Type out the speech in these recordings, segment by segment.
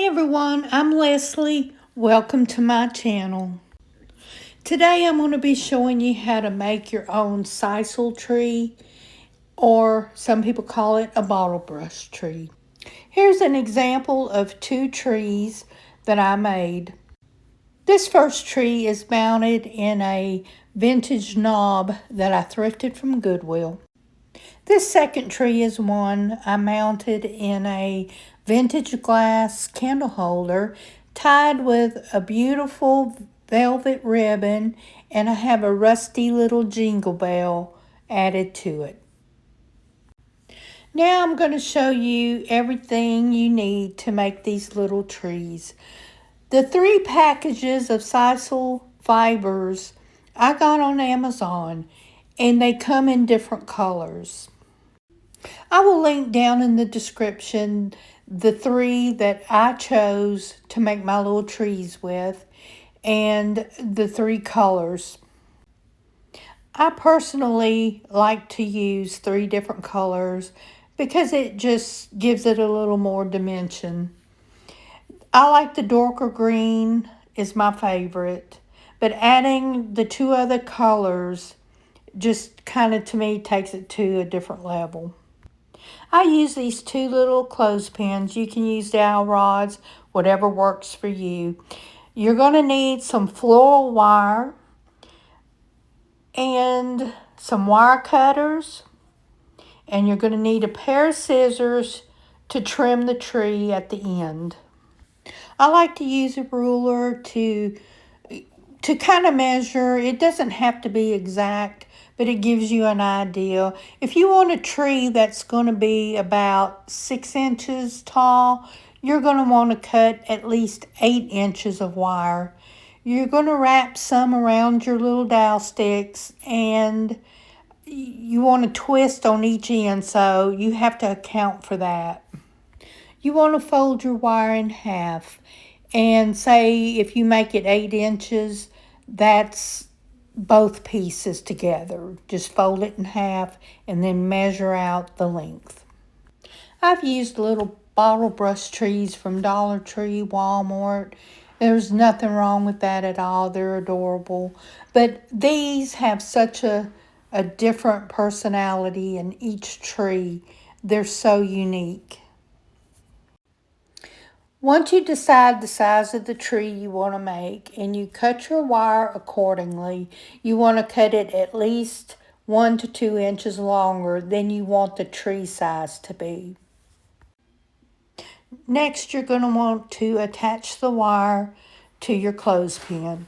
Hey everyone, I'm Leslie. Welcome to my channel. Today I'm going to be showing you how to make your own sisal tree, or some people call it a bottle brush tree. Here's an example of two trees that I made. This first tree is mounted in a vintage knob that I thrifted from Goodwill. This second tree is one I mounted in a vintage glass candle holder tied with a beautiful velvet ribbon, and I have a rusty little jingle bell added to it. Now I'm going to show you everything you need to make these little trees. The 3 packages of sisal fibers I got on Amazon, and they come in different colors. I will link down in the description the 3 that I chose to make my little trees with, and the 3 colors. I personally like to use 3 different colors because it just gives it a little more dimension. I like the darker green is my favorite, but adding the 2 other colors just kind of, to me, takes it to a different level. I use these 2 little clothespins. You can use dowel rods, whatever works for you. You're going to need some floral wire and some wire cutters, and you're going to need a pair of scissors to trim the tree at the end. I like to use a ruler to kind of measure. It doesn't have to be exact, but it gives you an idea. If you want a tree that's going to be about 6 inches tall, you're going to want to cut at least 8 inches of wire. You're going to wrap some around your little dowel sticks, and you want to twist on each end, so you have to account for that. You want to fold your wire in half, and say if you make it 8 inches, that's both pieces together. Just fold it in half and then measure out the length. I've used little bottle brush trees from Dollar Tree, Walmart. There's nothing wrong with that at all. They're adorable. But these have such a different personality in each tree. They're so unique. Once you decide the size of the tree you want to make and you cut your wire accordingly, you want to cut it at least 1 to 2 inches longer than you want the tree size to be. Next, you're going to want to attach the wire to your clothespin.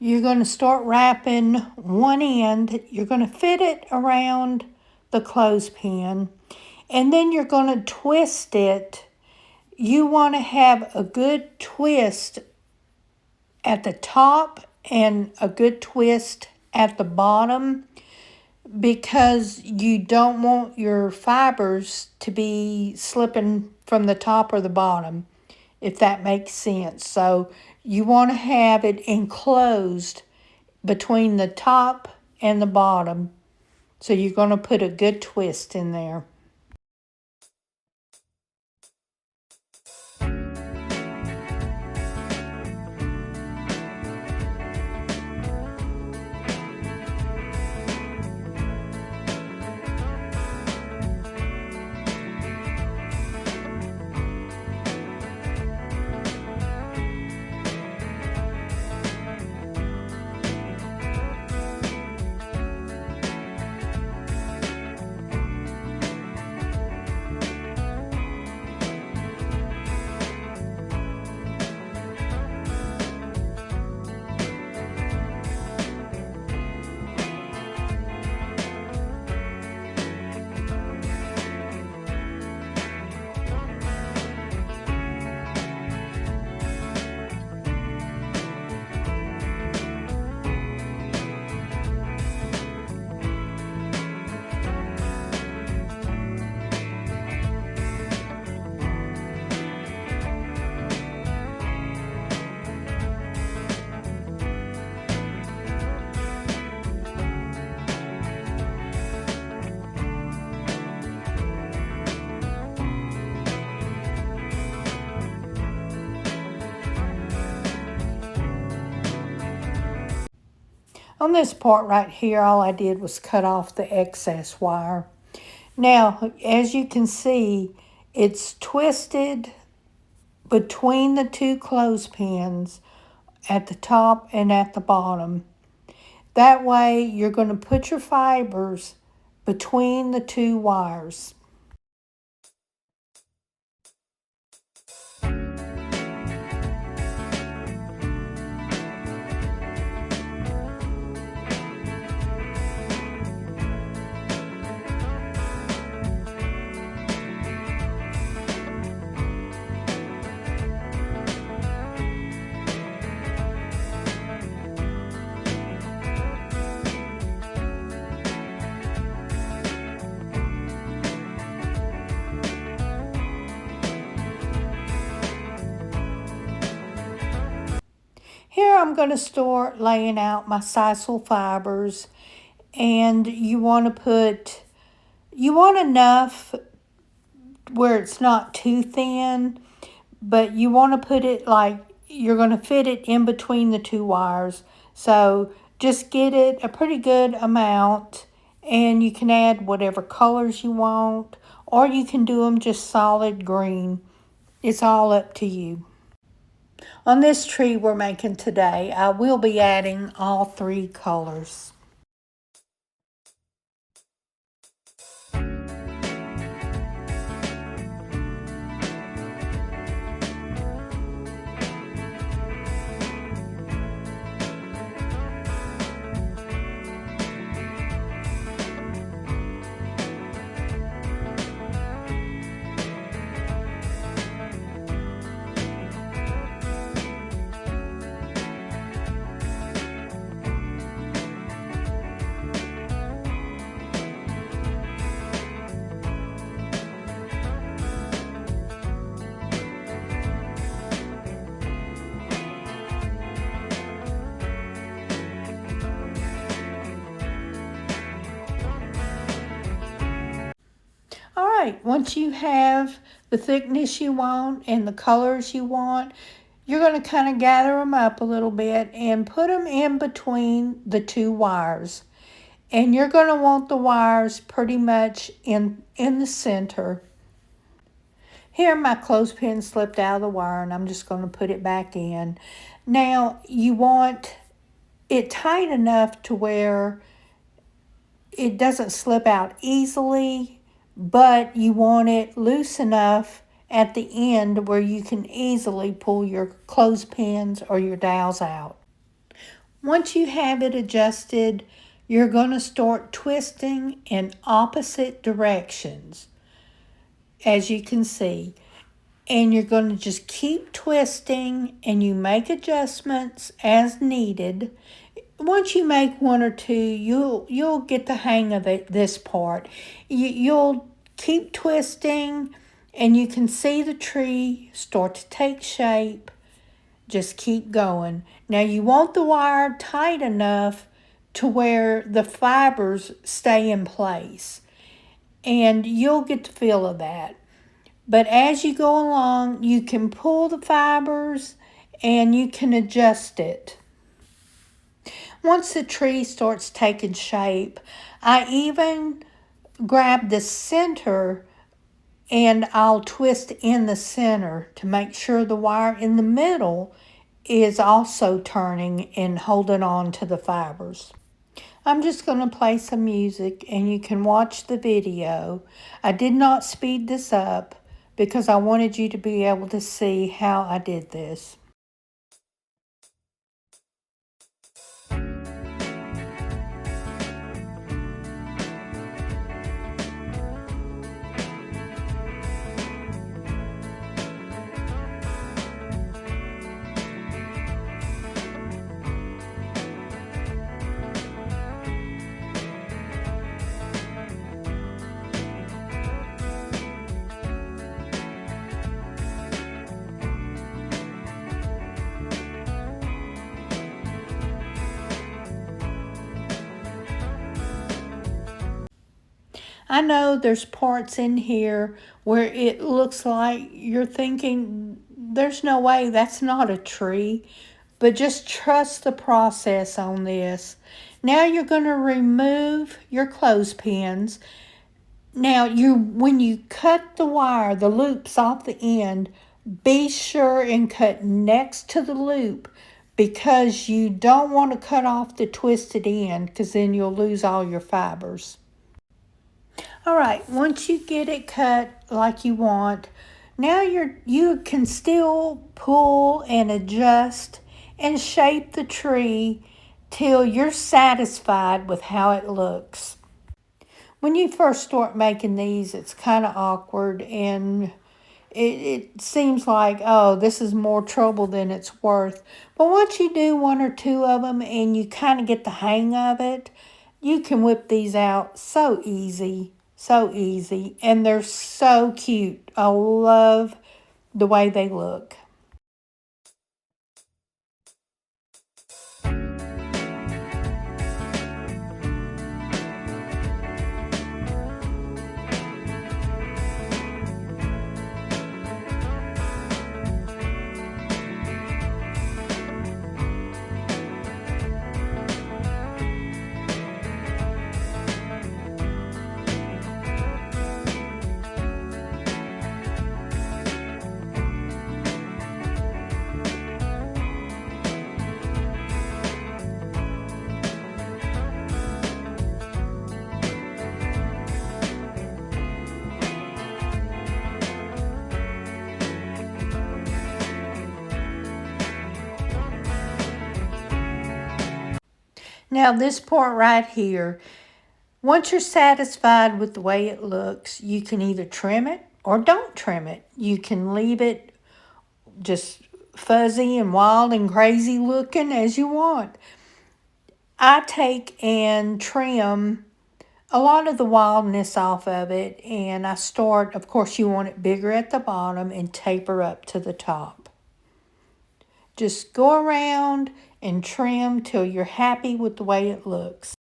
You're going to start wrapping one end. You're going to fit it around the clothespin, and then you're going to twist it. You want to have a good twist at the top and a good twist at the bottom, because you don't want your fibers to be slipping from the top or the bottom, if that makes sense. So you want to have it enclosed between the top and the bottom. So you're going to put a good twist in there. On this part right here, all I did was cut off the excess wire. Now, as you can see, it's twisted between the two clothespins at the top and at the bottom. That way, you're going to put your fibers between the two wires. Here I'm going to start laying out my sisal fibers, and you want enough where it's not too thin, but you want to put it like you're going to fit it in between the two wires. So just get it a pretty good amount, and you can add whatever colors you want, or you can do them just solid green. It's all up to you. On this tree we're making today, I will be adding all three colors. All right, once you have the thickness you want and the colors you want, you're going to kind of gather them up a little bit and put them in between the two wires. And you're going to want the wires pretty much in the center. Here my clothespin slipped out of the wire, and I'm just going to put it back in. Now you want it tight enough to where it doesn't slip out easily, but you want it loose enough at the end where you can easily pull your clothespins or your dowels out. Once you have it adjusted, you're going to start twisting in opposite directions, as you can see. And you're going to just keep twisting, and you make adjustments as needed. Once you make one or two, you'll get the hang of this part. You'll keep twisting, and you can see the tree start to take shape. Just keep going. Now you want the wire tight enough to where the fibers stay in place, and you'll get the feel of that. But as you go along, you can pull the fibers and you can adjust it. Once the tree starts taking shape, I even grab the center and I'll twist in the center to make sure the wire in the middle is also turning and holding on to the fibers. I'm just going to play some music and you can watch the video. I did not speed this up because I wanted you to be able to see how I did this. I know there's parts in here where it looks like you're thinking, there's no way, that's not a tree. But just trust the process on this. Now you're going to remove your clothespins. Now, when you cut the wire, the loops off the end, be sure and cut next to the loop because you don't want to cut off the twisted end because then you'll lose all your fibers. All right, once you get it cut like you want, now you can still pull and adjust and shape the tree till you're satisfied with how it looks. When you first start making these, it's kind of awkward and it seems like, oh, this is more trouble than it's worth. But once you do one or two of them and you kind of get the hang of it, you can whip these out so easy, so easy. And they're so cute. I love the way they look. Now this part right here, once you're satisfied with the way it looks, you can either trim it or don't trim it. You can leave it just fuzzy and wild and crazy looking as you want. I take and trim a lot of the wildness off of it, and I start, of course you want it bigger at the bottom and taper up to the top. Just go around and trim till you're happy with the way it looks.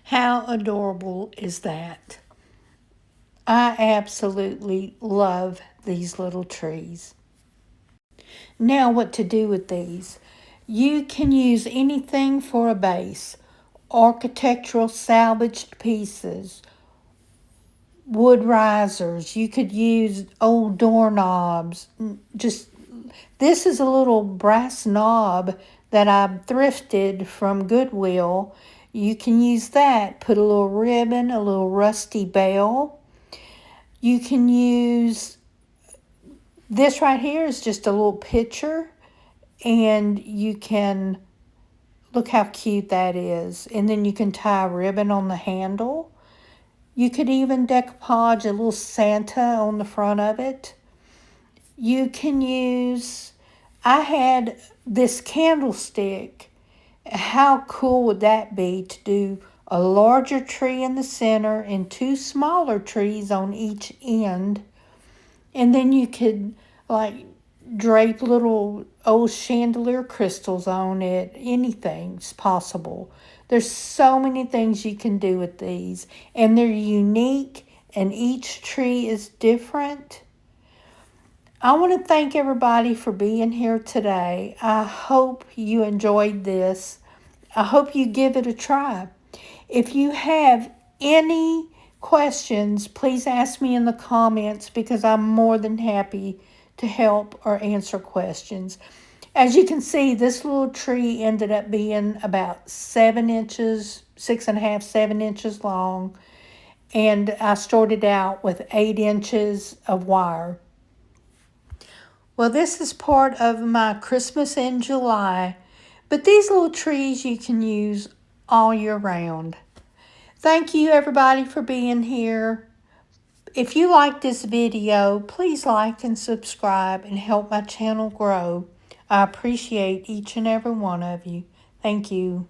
How adorable is that? I absolutely love these little trees. Now what to do with these? You can use anything for a base. Architectural salvaged pieces, wood risers. You could use old doorknobs. This is a little brass knob that I thrifted from Goodwill. You can use that. Put a little ribbon, a little rusty bell. You can use this right here is just a little picture, and you can look how cute that is. And then you can tie a ribbon on the handle. You could even decoupage a little Santa on the front of it. You can use, I had this candlestick. How cool would that be to do a larger tree in the center and two smaller trees on each end? And then you could like drape little old chandelier crystals on it. Anything's possible. There's so many things you can do with these, and they're unique, and each tree is different. I want to thank everybody for being here today. I hope you enjoyed this. I hope you give it a try. If you have any questions, please ask me in the comments because I'm more than happy to help or answer questions. As you can see, this little tree ended up being about 7 inches, 6.5, 7 inches long. And I started out with 8 inches of wire. Well, this is part of my Christmas in July, but these little trees you can use all year round. Thank you everybody for being here. If you like this video, please like and subscribe and help my channel grow. I appreciate each and every one of you. Thank you.